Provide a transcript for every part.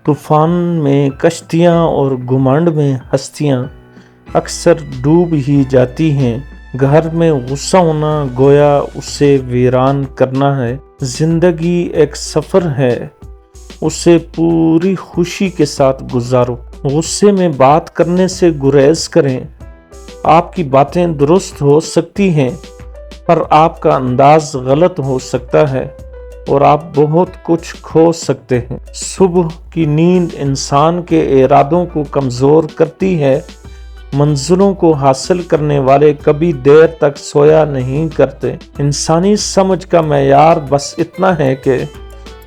طوفان میں کشتیاں اور گھمنڈ میں ہستیاں اکثر ڈوب ہی جاتی ہیں۔ گھر میں غصہ ہونا گویا اسے ویران کرنا ہے۔ زندگی ایک سفر ہے، اسے پوری خوشی کے ساتھ گزارو۔ غصے میں بات کرنے سے گریز کریں۔ آپ کی باتیں درست ہو سکتی ہیں پر آپ کا انداز غلط ہو سکتا ہے اور آپ بہت کچھ کھو سکتے ہیں۔ صبح کی نیند انسان کے ارادوں کو کمزور کرتی ہے۔ منزلوں کو حاصل کرنے والے کبھی دیر تک سویا نہیں کرتے۔ انسانی سمجھ کا معیار بس اتنا ہے کہ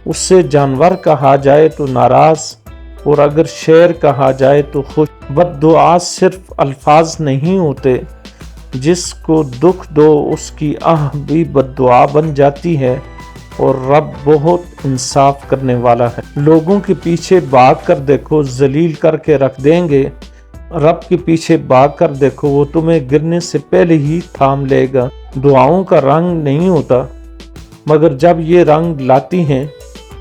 اسے جانور کہا جائے تو ناراض اور اگر شیر کہا جائے تو خوش۔ بد دعا صرف الفاظ نہیں ہوتے، جس کو دکھ دو اس کی آہ بھی بد دعا بن جاتی ہے اور رب بہت انصاف کرنے والا ہے۔ لوگوں کے پیچھے بھاگ کر دیکھو، ذلیل کر کے رکھ دیں گے۔ رب کے پیچھے بھاگ کر دیکھو، وہ تمہیں گرنے سے پہلے ہی تھام لے گا۔ دعاؤں کا رنگ نہیں ہوتا، مگر جب یہ رنگ لاتی ہیں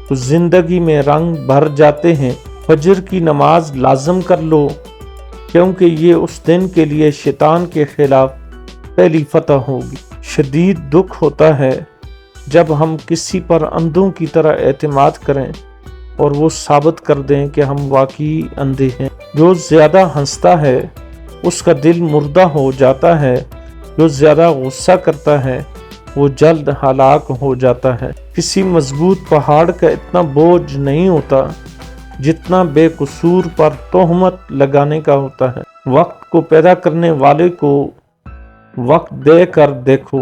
تو زندگی میں رنگ بھر جاتے ہیں۔ فجر کی نماز لازم کر لو، کیونکہ یہ اس دن کے لیے شیطان کے خلاف پہلی فتح ہوگی۔ شدید دکھ ہوتا ہے جب ہم کسی پر اندھوں کی طرح اعتماد کریں اور وہ ثابت کر دیں کہ ہم واقعی اندھے ہیں۔ جو زیادہ ہنستا ہے اس کا دل مردہ ہو جاتا ہے، جو زیادہ غصہ کرتا ہے وہ جلد ہلاک ہو جاتا ہے۔ کسی مضبوط پہاڑ کا اتنا بوجھ نہیں ہوتا جتنا بے قصور پر تہمت لگانے کا ہوتا ہے۔ وقت کو پیدا کرنے والے کو وقت دے کر دیکھو،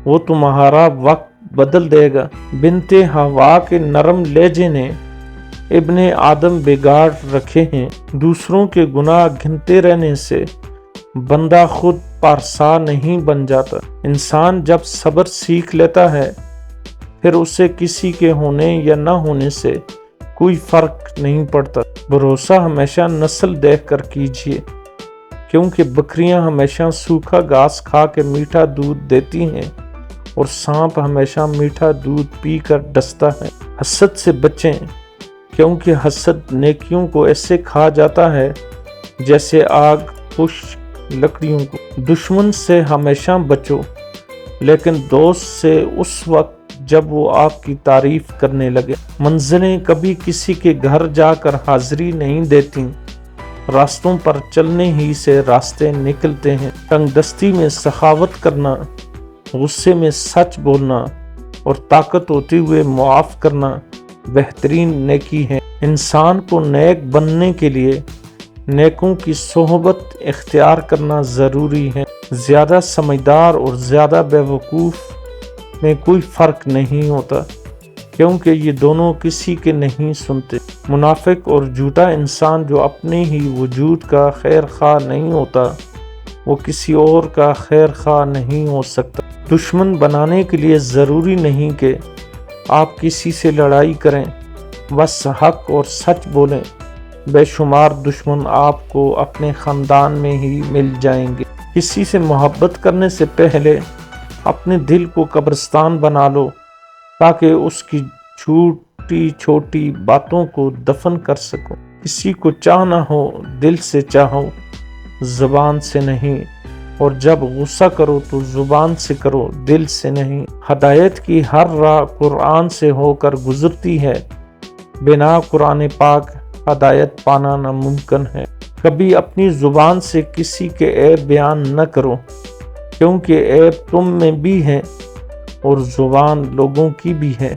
وہ تمہارا وقت بدل دے گا۔ بنت حوا کے نرم لہجے نے ابن آدم بگاڑ رکھے ہیں۔ دوسروں کے گناہ گنتے رہنے سے بندہ خود پارسا نہیں بن جاتا۔ انسان جب صبر سیکھ لیتا ہے پھر اسے کسی کے ہونے یا نہ ہونے سے کوئی فرق نہیں پڑتا۔ بھروسہ ہمیشہ نسل دیکھ کر کیجیے، کیونکہ بکریاں ہمیشہ سوکھا گھاس کھا کے میٹھا دودھ دیتی ہیں اور سانپ ہمیشہ میٹھا دودھ پی کر ڈستا ہے۔ حسد سے بچیں، کیونکہ حسد نیکیوں کو ایسے کھا جاتا ہے جیسے آگ خشک لکڑیوں کو۔ دشمن سے ہمیشہ بچو، لیکن دوست سے اس وقت جب وہ آپ کی تعریف کرنے لگے۔ منزلیں کبھی کسی کے گھر جا کر حاضری نہیں دیتی، راستوں پر چلنے ہی سے راستے نکلتے ہیں۔ تنگ دستی میں سخاوت کرنا، غصے میں سچ بولنا اور طاقت ہوتے ہوئے معاف کرنا بہترین نیکی ہے۔ انسان کو نیک بننے کے لیے نیکوں کی صحبت اختیار کرنا ضروری ہے۔ زیادہ سمجھدار اور زیادہ بیوقوف میں کوئی فرق نہیں ہوتا، کیونکہ یہ دونوں کسی کے نہیں سنتے۔ منافق اور جھوٹا انسان جو اپنے ہی وجود کا خیر خواہ نہیں ہوتا، وہ کسی اور کا خیر خواہ نہیں ہو سکتا۔ دشمن بنانے کے لیے ضروری نہیں کہ آپ کسی سے لڑائی کریں، بس حق اور سچ بولیں۔ بے شمار دشمن آپ کو اپنے خاندان میں ہی مل جائیں گے۔ کسی سے محبت کرنے سے پہلے اپنے دل کو قبرستان بنا لو، تاکہ اس کی چھوٹی چھوٹی باتوں کو دفن کر سکو۔ کسی کو چاہنا ہو دل سے چاہو، زبان سے نہیں، اور جب غصہ کرو تو زبان سے کرو، دل سے نہیں۔ ہدایت کی ہر راہ قرآن سے ہو کر گزرتی ہے، بنا قرآن پاک ہدایت پانا ناممکن ہے۔ کبھی اپنی زبان سے کسی کے عیب بیان نہ کرو، کیونکہ عیب تم میں بھی ہے اور زبان لوگوں کی بھی ہے۔